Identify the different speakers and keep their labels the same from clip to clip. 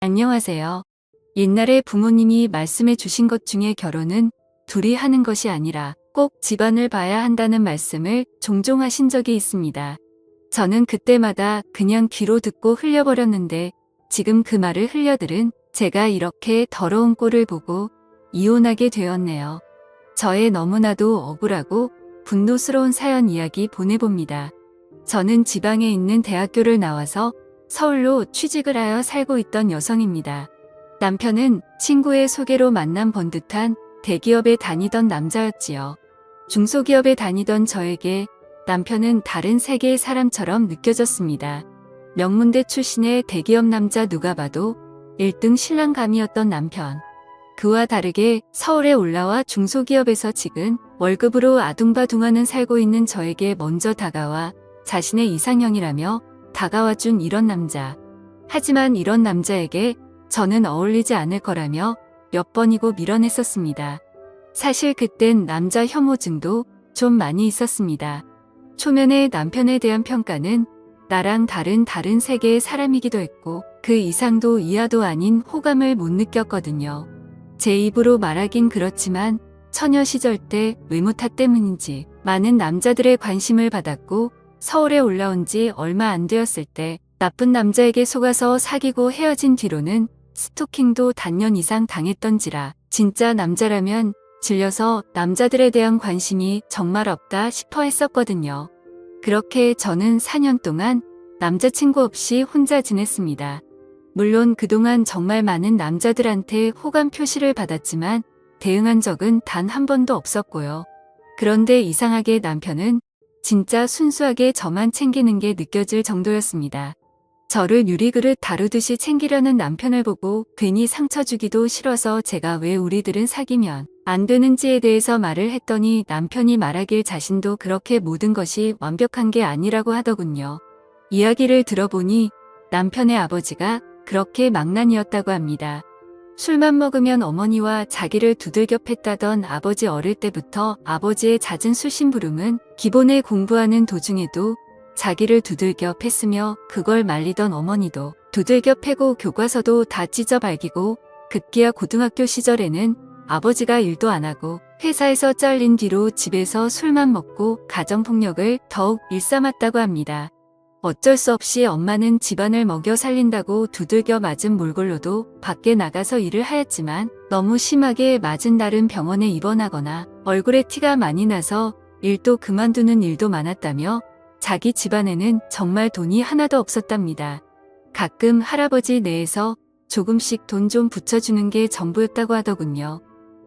Speaker 1: 안녕하세요. 옛날에 부모님이 말씀해 주신 것 중에 결혼은 둘이 하는 것이 아니라 꼭 집안을 봐야 한다는 말씀을 종종 하신 적이 있습니다. 저는 그때마다 그냥 귀로 듣고 흘려버렸는데 지금 그 말을 흘려들은 제가 이렇게 더러운 꼴을 보고 이혼하게 되었네요. 저의 너무나도 억울하고 분노스러운 사연 이야기 보내봅니다. 저는 지방에 있는 대학교를 나와서 서울로 취직을 하여 살고 있던 여성입니다. 남편은 친구의 소개로 만난 번듯한 대기업에 다니던 남자였지요. 중소기업에 다니던 저에게 남편은 다른 세계의 사람처럼 느껴졌습니다. 명문대 출신의 대기업 남자 누가 봐도 1등 신랑감이었던 남편. 그와 다르게 서울에 올라와 중소기업에서 지금 월급으로 아둥바둥하는 살고 있는 저에게 먼저 다가와 자신의 이상형이라며 다가와준 이런 남자. 하지만 이런 남자에게 저는 어울리지 않을 거라며 몇 번이고 밀어냈었습니다. 사실 그땐 남자 혐오증도 좀 많이 있었습니다. 초면에 남편에 대한 평가는 나랑 다른 세계의 사람이기도 했고 그 이상도 이하도 아닌 호감을 못 느꼈거든요. 제 입으로 말하긴 그렇지만 처녀 시절 때 외모 탓 때문인지 많은 남자들의 관심을 받았고 서울에 올라온 지 얼마 안 되었을 때 나쁜 남자에게 속아서 사귀고 헤어진 뒤로는 스토킹도 단년 이상 당했던지라 진짜 남자라면 질려서 남자들에 대한 관심이 정말 없다 싶어 했었거든요. 그렇게 저는 4년 동안 남자친구 없이 혼자 지냈습니다. 물론 그동안 정말 많은 남자들한테 호감 표시를 받았지만 대응한 적은 단 한 번도 없었고요. 그런데 이상하게 남편은 진짜 순수하게 저만 챙기는 게 느껴질 정도였습니다. 저를 유리그릇 다루듯이 챙기려는 남편을 보고 괜히 상처 주기도 싫어서 제가 왜 우리들은 사귀면 안 되는지에 대해서 말을 했더니 남편이 말하길 자신도 그렇게 모든 것이 완벽한 게 아니라고 하더군요. 이야기를 들어보니 남편의 아버지가 그렇게 망난이었다고 합니다. 술만 먹으면 어머니와 자기를 두들겨 팼다던 아버지 어릴 때부터 아버지의 잦은 술심부름은 기본에 공부하는 도중에도 자기를 두들겨 팼으며 그걸 말리던 어머니도 두들겨 패고 교과서도 다 찢어 발기고 급기야 고등학교 시절에는 아버지가 일도 안 하고 회사에서 잘린 뒤로 집에서 술만 먹고 가정폭력을 더욱 일삼았다고 합니다. 어쩔 수 없이 엄마는 집안을 먹여 살린다고 두들겨 맞은 몰골로도 밖에 나가서 일을 하였지만 너무 심하게 맞은 날은 병원에 입원하거나 얼굴에 티가 많이 나서 일도 그만두는 일도 많았다며 자기 집안에는 정말 돈이 하나도 없었답니다. 가끔 할아버지 내에서 조금씩 돈 좀 붙여주는 게 전부였다고 하더군요.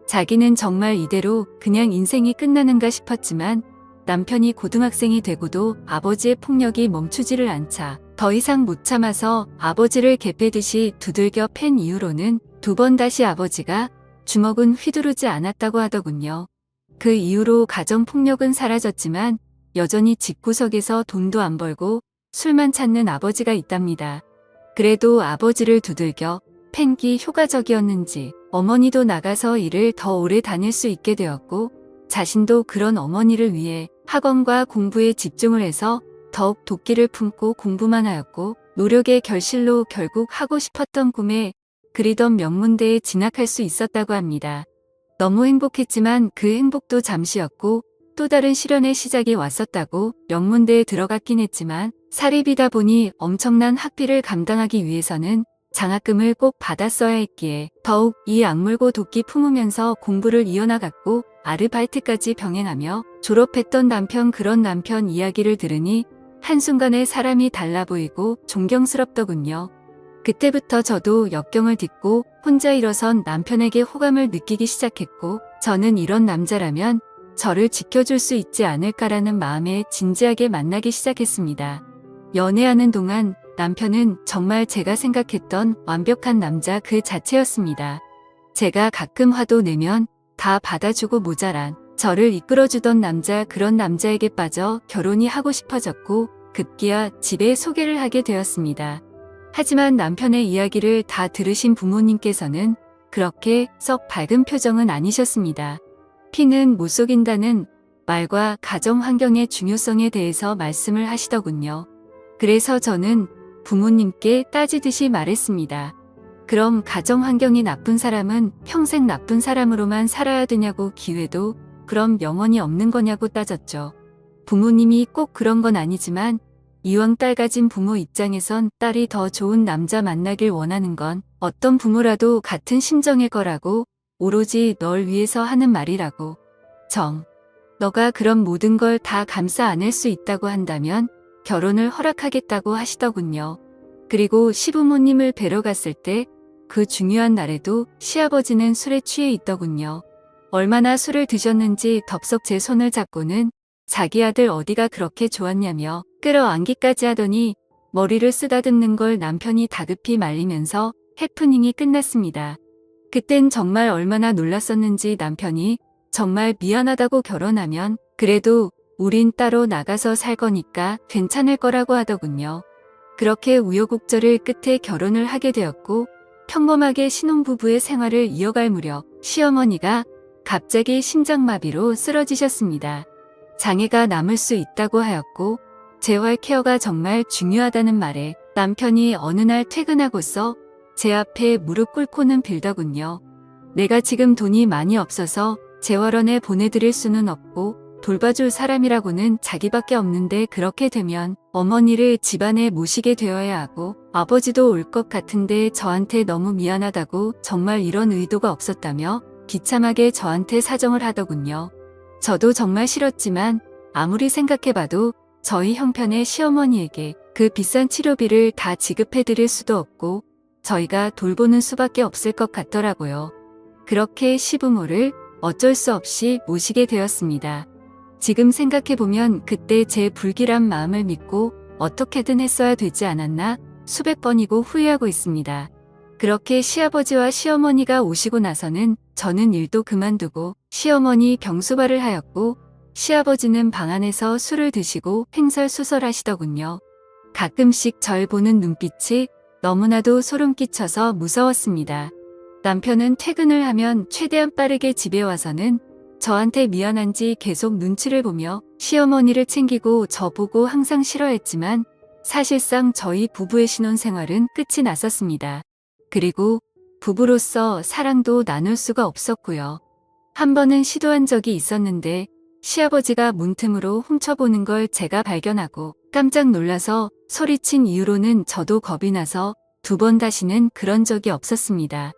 Speaker 1: 자기는 정말 이대로 그냥 인생이 끝나는가 싶었지만 남편이 고등학생이 되고도 아버지의 폭력이 멈추지를 않자 더 이상 못 참아서 아버지를 개패듯이 두들겨 팬 이후로는 2번 다시 아버지가 주먹은 휘두르지 않았다고 하더군요. 그 이후로 가정폭력은 사라졌지만 여전히 집구석에서 돈도 안 벌고 술만 찾는 아버지가 있답니다. 그래도 아버지를 두들겨 팬기 효과적이었는지 어머니도 나가서 일을 더 오래 다닐 수 있게 되었고 자신도 그런 어머니를 위해 학원과 공부에 집중을 해서 더욱 도끼를 품고 공부만 하였고 노력의 결실로 결국 하고 싶었던 꿈에 그리던 명문대에 진학할 수 있었다고 합니다. 너무 행복했지만 그 행복도 잠시였고 또 다른 시련의 시작이 왔었다고 명문대에 들어갔긴 했지만 사립이다 보니 엄청난 학비를 감당하기 위해서는 장학금을 꼭 받았어야 했기에 더욱 이 악물고 도끼 품으면서 공부를 이어나갔고 아르바이트까지 병행하며 졸업했던 남편 그런 남편 이야기를 들으니 한순간에 사람이 달라 보이고 존경스럽더군요. 그때부터 저도 역경을 딛고 혼자 일어선 남편에게 호감을 느끼기 시작했고 저는 이런 남자라면 저를 지켜줄 수 있지 않을까라는 마음에 진지하게 만나기 시작했습니다. 연애하는 동안 남편은 정말 제가 생각했던 완벽한 남자 그 자체였습니다. 제가 가끔 화도 내면 다 받아주고 모자란 저를 이끌어주던 남자 그런 남자에게 빠져 결혼이 하고 싶어졌고 급기야 집에 소개를 하게 되었습니다. 하지만 남편의 이야기를 다 들으신 부모님께서는 그렇게 썩 밝은 표정은 아니셨습니다. 피는 못 속인다는 말과 가정 환경의 중요성에 대해서 말씀을 하시더군요. 그래서 저는 부모님께 따지듯이 말했습니다. 그럼 가정 환경이 나쁜 사람은 평생 나쁜 사람으로만 살아야 되냐고 기회도 그럼 영원히 없는 거냐고 따졌죠. 부모님이 꼭 그런 건 아니지만 이왕 딸 가진 부모 입장에선 딸이 더 좋은 남자 만나길 원하는 건 어떤 부모라도 같은 심정일 거라고, 오로지 널 위해서 하는 말이라고. 너가 그런 모든 걸 다 감싸 안을 수 있다고 한다면 결혼을 허락하겠다고 하시더군요. 그리고 시부모님을 뵈러 갔을 때 그 중요한 날에도 시아버지는 술에 취해 있더군요. 얼마나 술을 드셨는지 덥석 제 손을 잡고는 자기 아들 어디가 그렇게 좋았냐며 끌어안기까지 하더니 머리를 쓰다듬는 걸 남편이 다급히 말리면서 해프닝이 끝났습니다. 그땐 정말 얼마나 놀랐었는지 남편이 정말 미안하다고 결혼하면 그래도 우린 따로 나가서 살 거니까 괜찮을 거라고 하더군요. 그렇게 우여곡절을 끝에 결혼을 하게 되었고 평범하게 신혼부부의 생활을 이어갈 무렵 시어머니가 갑자기 심장마비로 쓰러지셨습니다. 장애가 남을 수 있다고 하였고 재활 케어가 정말 중요하다는 말에 남편이 어느 날 퇴근하고서 제 앞에 무릎 꿇고는 빌더군요. 내가 지금 돈이 많이 없어서 재활원에 보내드릴 수는 없고 돌봐줄 사람이라고는 자기밖에 없는데 그렇게 되면 어머니를 집안에 모시게 되어야 하고 아버지도 올 것 같은데 저한테 너무 미안하다고 정말 이런 의도가 없었다며 비참하게 저한테 사정을 하더군요. 저도 정말 싫었지만 아무리 생각해봐도 저희 형편의 시어머니에게 그 비싼 치료비를 다 지급해드릴 수도 없고 저희가 돌보는 수밖에 없을 것 같더라고요. 그렇게 시부모를 어쩔 수 없이 모시게 되었습니다. 지금 생각해보면 그때 제 불길한 마음을 믿고 어떻게든 했어야 되지 않았나 수백 번이고 후회하고 있습니다. 그렇게 시아버지와 시어머니가 오시고 나서는 저는 일도 그만두고 시어머니 병수발을 하였고 시아버지는 방 안에서 술을 드시고 횡설수설하시더군요. 가끔씩 절 보는 눈빛이 너무나도 소름 끼쳐서 무서웠습니다. 남편은 퇴근을 하면 최대한 빠르게 집에 와서는 저한테 미안한지 계속 눈치를 보며 시어머니를 챙기고 저보고 항상 싫어했지만 사실상 저희 부부의 신혼생활은 끝이 났었습니다. 그리고 부부로서 사랑도 나눌 수가 없었고요. 한 번은 시도한 적이 있었는데 시아버지가 문틈으로 훔쳐보는 걸 제가 발견하고 깜짝 놀라서 소리친 이후로는 저도 겁이 나서 두 번 다시는 그런 적이 없었습니다.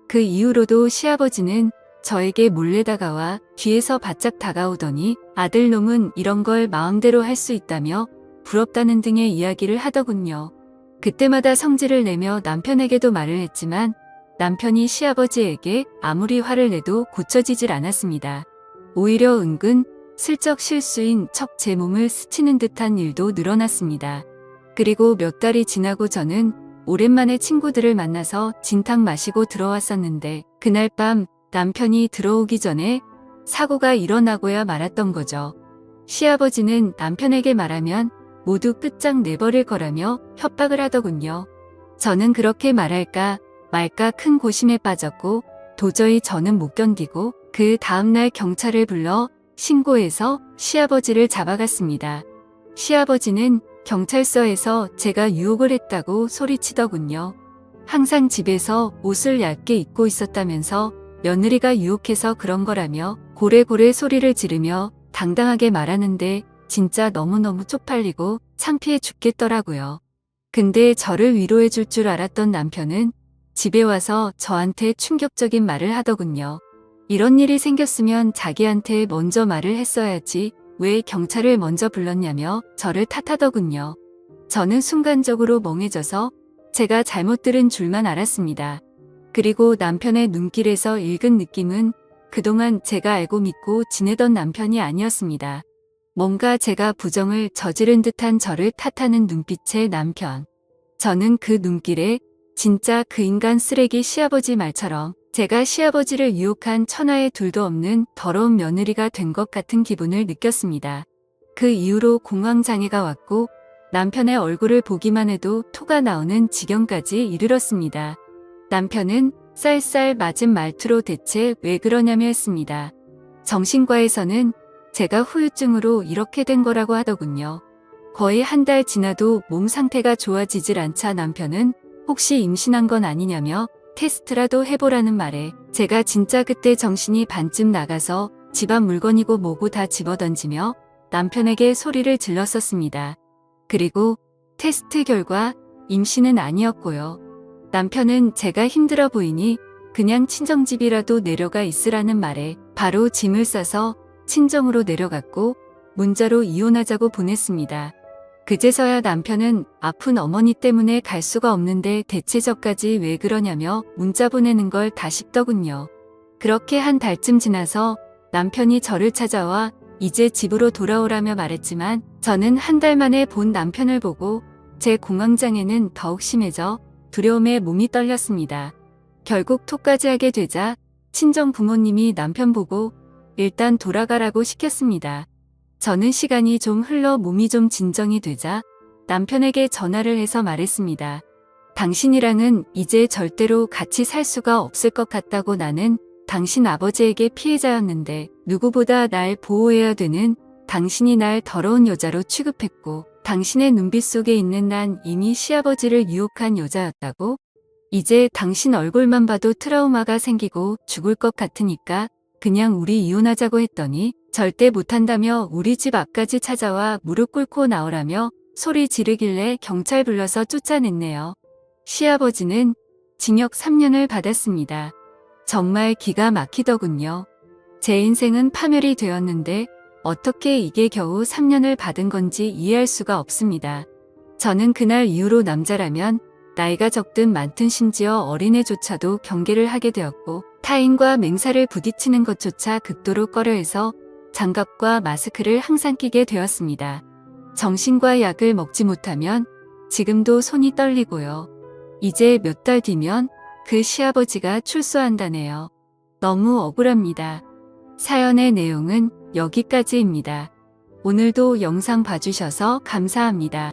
Speaker 1: 그 이후로도 시아버지는 저에게 몰래 다가와 뒤에서 바짝 다가오더니 아들놈은 이런 걸 마음대로 할 수 있다며 부럽다는 등의 이야기를 하더군요. 그때마다 성질을 내며 남편에게도 말을 했지만 남편이 시아버지에게 아무리 화를 내도 고쳐지질 않았습니다. 오히려 은근 슬쩍 실수인 척 제 몸을 스치는 듯한 일도 늘어났습니다. 그리고 몇 달이 지나고 저는 오랜만에 친구들을 만나서 진탕 마시고 들어왔었는데 그날 밤 남편이 들어오기 전에 사고가 일어나고야 말았던 거죠. 시아버지는 남편에게 말하면 모두 끝장내버릴 거라며 협박을 하더군요. 저는 그렇게 말할까 말까 큰 고심에 빠졌고 도저히 저는 못 견디고 그 다음날 경찰을 불러 신고해서 시아버지를 잡아갔습니다. 시아버지는 경찰서에서 제가 유혹을 했다고 소리치더군요. 항상 집에서 옷을 얇게 입고 있었다면서 며느리가 유혹해서 그런 거라며 고래고래 소리를 지르며 당당하게 말하는데 진짜 너무너무 쪽팔리고 창피해 죽겠더라고요. 근데 저를 위로해 줄 줄 알았던 남편은 집에 와서 저한테 충격적인 말을 하더군요. 이런 일이 생겼으면 자기한테 먼저 말을 했어야지 왜 경찰을 먼저 불렀냐며 저를 탓하더군요. 저는 순간적으로 멍해져서 제가 잘못 들은 줄만 알았습니다. 그리고 남편의 눈길에서 읽은 느낌은 그동안 제가 알고 믿고 지내던 남편이 아니었습니다. 뭔가 제가 부정을 저지른 듯한 저를 탓하는 눈빛의 남편. 저는 그 눈길에 진짜 그 인간 쓰레기 시아버지 말처럼 제가 시아버지를 유혹한 천하의 둘도 없는 더러운 며느리가 된 것 같은 기분을 느꼈습니다. 그 이후로 공황장애가 왔고 남편의 얼굴을 보기만 해도 토가 나오는 지경까지 이르렀습니다. 남편은 쌀쌀 맞은 말투로 대체 왜 그러냐며 했습니다. 정신과에서는 제가 후유증으로 이렇게 된 거라고 하더군요. 거의 한 달 지나도 몸 상태가 좋아지질 않자 남편은 혹시 임신한 건 아니냐며 테스트라도 해보라는 말에 제가 진짜 그때 정신이 반쯤 나가서 집안 물건이고 뭐고 다 집어던지며 남편에게 소리를 질렀었습니다. 그리고 테스트 결과 임신은 아니었고요. 남편은 제가 힘들어 보이니 그냥 친정집이라도 내려가 있으라는 말에 바로 짐을 싸서 친정으로 내려갔고 문자로 이혼하자고 보냈습니다. 그제서야 남편은 아픈 어머니 때문에 갈 수가 없는데 대체 저까지 왜 그러냐며 문자 보내는 걸 다 싶더군요. 그렇게 한 달쯤 지나서 남편이 저를 찾아와 이제 집으로 돌아오라며 말했지만 저는 한 달 만에 본 남편을 보고 제 공황장애는 더욱 심해져 두려움에 몸이 떨렸습니다. 결국 톡까지 하게 되자 친정 부모님이 남편 보고 일단 돌아가라고 시켰습니다. 저는 시간이 좀 흘러 몸이 좀 진정이 되자 남편에게 전화를 해서 말했습니다. 당신이랑은 이제 절대로 같이 살 수가 없을 것 같다고. 나는 당신 아버지에게 피해자였는데 누구보다 날 보호해야 되는 당신이 날 더러운 여자로 취급했고 당신의 눈빛 속에 있는 난 이미 시아버지를 유혹한 여자였다고? 이제 당신 얼굴만 봐도 트라우마가 생기고 죽을 것 같으니까 그냥 우리 이혼하자고 했더니 절대 못한다며 우리 집 앞까지 찾아와 무릎 꿇고 나오라며 소리 지르길래 경찰 불러서 쫓아냈네요. 시아버지는 징역 3년을 받았습니다. 정말 기가 막히더군요. 제 인생은 파멸이 되었는데 어떻게 이게 겨우 3년을 받은 건지 이해할 수가 없습니다. 저는 그날 이후로 남자라면 나이가 적든 많든 심지어 어린애조차도 경계를 하게 되었고 타인과 맹사를 부딪히는 것조차 극도로 꺼려해서 장갑과 마스크를 항상 끼게 되었습니다. 정신과 약을 먹지 못하면 지금도 손이 떨리고요. 이제 몇 달 뒤면 그 시아버지가 출소한다네요. 너무 억울합니다. 사연의 내용은 여기까지입니다. 오늘도 영상 봐주셔서 감사합니다.